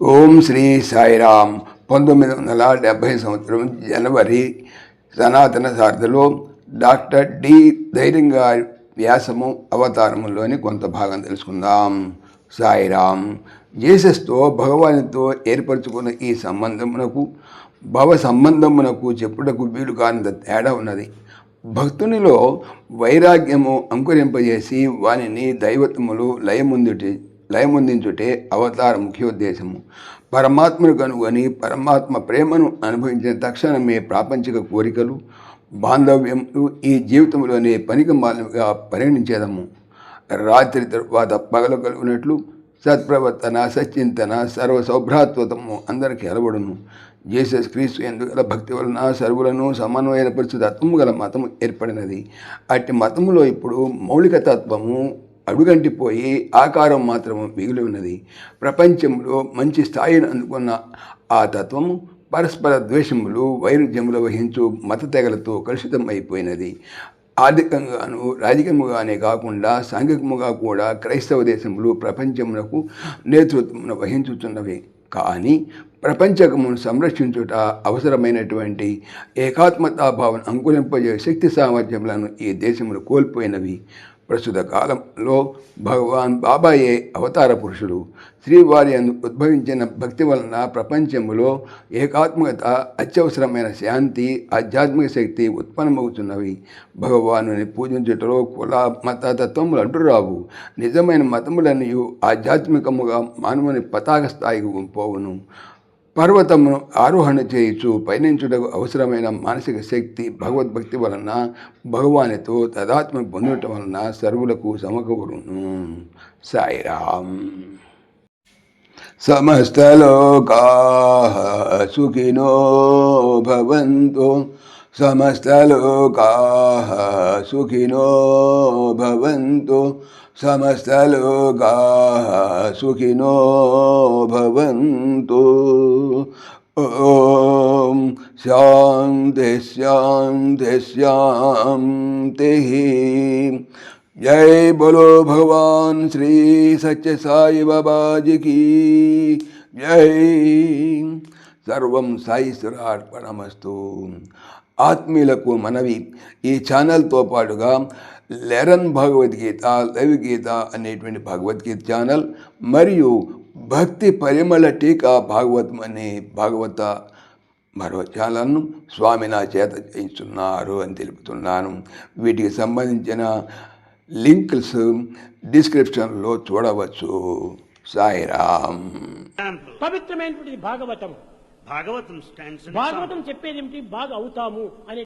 ఓం శ్రీ సాయిరామ్. 1970 సంవత్సరం జనవరి సనాతన సారథిలో doctor D ధైర్యంగా వ్యాసము అవతారములోని కొంత భాగం తెలుసుకుందాం. సాయిరామ్. జీసస్తో భగవానుతో ఏర్పరచుకున్న ఈ సంబంధమునకు భవ సంబంధమునకు చెప్పుటకు వీలు కానంత తేడా ఉన్నది. భక్తునిలో వైరాగ్యము అంకురింపజేసి వానిని దైవత్వములు లయముందించుటే అవతార ముఖ్యోద్దేశము. పరమాత్మను కనుగొని పరమాత్మ ప్రేమను అనుభవించిన తక్షణమే ప్రాపంచిక కోరికలు బాంధవ్యములు ఈ జీవితంలోనే పనికిమాలినవిగా పరిగణించేదము. రాత్రి తరువాత పగలు కలుగునట్లు సత్ప్రవర్తన సచ్చింతన సర్వ సౌభ్రాత్వతము అందరికీ అలవడును. జీసస్ క్రీస్తు ఎందుగల భక్తి వలన సర్వులను సమన్వయపరచు తత్వము గల మతము ఏర్పడినది. అట్టి మతములో ఇప్పుడు మౌలిక తత్వము అడుగంటిపోయి ఆకారం మాత్రము మిగిలి ఉన్నది. ప్రపంచంలో మంచి స్థాయిని అందుకున్న ఆ తత్వము పరస్పర ద్వేషములు వైరుధ్యములు వహించు మత తెగలతో కలుషితం అయిపోయినది. ఆర్థికంగాను రాజకీయముగానే కాకుండా సాంఘికముగా కూడా క్రైస్తవ దేశములు ప్రపంచమునకు నేతృత్వమును వహించుతున్నవి. కానీ ప్రపంచకమును సంరక్షించుట అవసరమైనటువంటి ఏకాత్మతాభావన అంకురింపజే శక్తి సామర్థ్యములను ఈ దేశములు కోల్పోయినవి. ప్రస్తుత కాలంలో భగవాన్ బాబాయే అవతార పురుషుడు. శ్రీవారి ఉద్భవించిన భక్తి వలన ప్రపంచంలో ఏకాత్మకత, అత్యవసరమైన శాంతి, ఆధ్యాత్మిక శక్తి ఉత్పన్నమవుతున్నవి. భగవానుని పూజించుటలో కుల మత తత్వములు అడ్డురావు. నిజమైన మతములన్నీ ఆధ్యాత్మికముగా మానవుని పతాక స్థాయికి పోవును. పర్వతమును ఆరోహణ చేయుచు పయనించుటకు అవసరమైన మానసిక శక్తి భగవద్భక్తి వలన భగవానితో తదాత్మ పొందటం వలన సర్వులకు సమకూరును. సాయిరామ్. సమస్తలోకాః సుఖినో భవంతు. సమస్తలోకాః సుఖినో భవంతు. సమస్తలోకాః సుఖినో భవంతు. ఓం శాంతి శాంతి శాంతి. జై బోలో భగవాన్ శ్రీ సత్య సాయి బాబాజీకి జై. సర్వం సాయిశ్వరార్పణమస్తు. ఆత్మీయులకు మనవి, ఈ ఛానల్తో పాటుగా లెరన్ భగవద్గీత, లైవ్ గీత అనేటువంటి భగవద్గీత ఛానల్ మరియు భక్తి పరిమళ టీకా భాగవతం అనే భాగవత మరో ఛానల్ను స్వామి నా చేత చేయిస్తున్నారు అని తెలుపుతున్నాను. వీటికి సంబంధించిన లింక్స్ డిస్క్రిప్షన్లో చూడవచ్చు. సాయిరామ్. పవిత్రమైనటువంటి భాగవతం. భాగవతం చెప్పేది ఏమిటి? బాగా అవుతాము అనే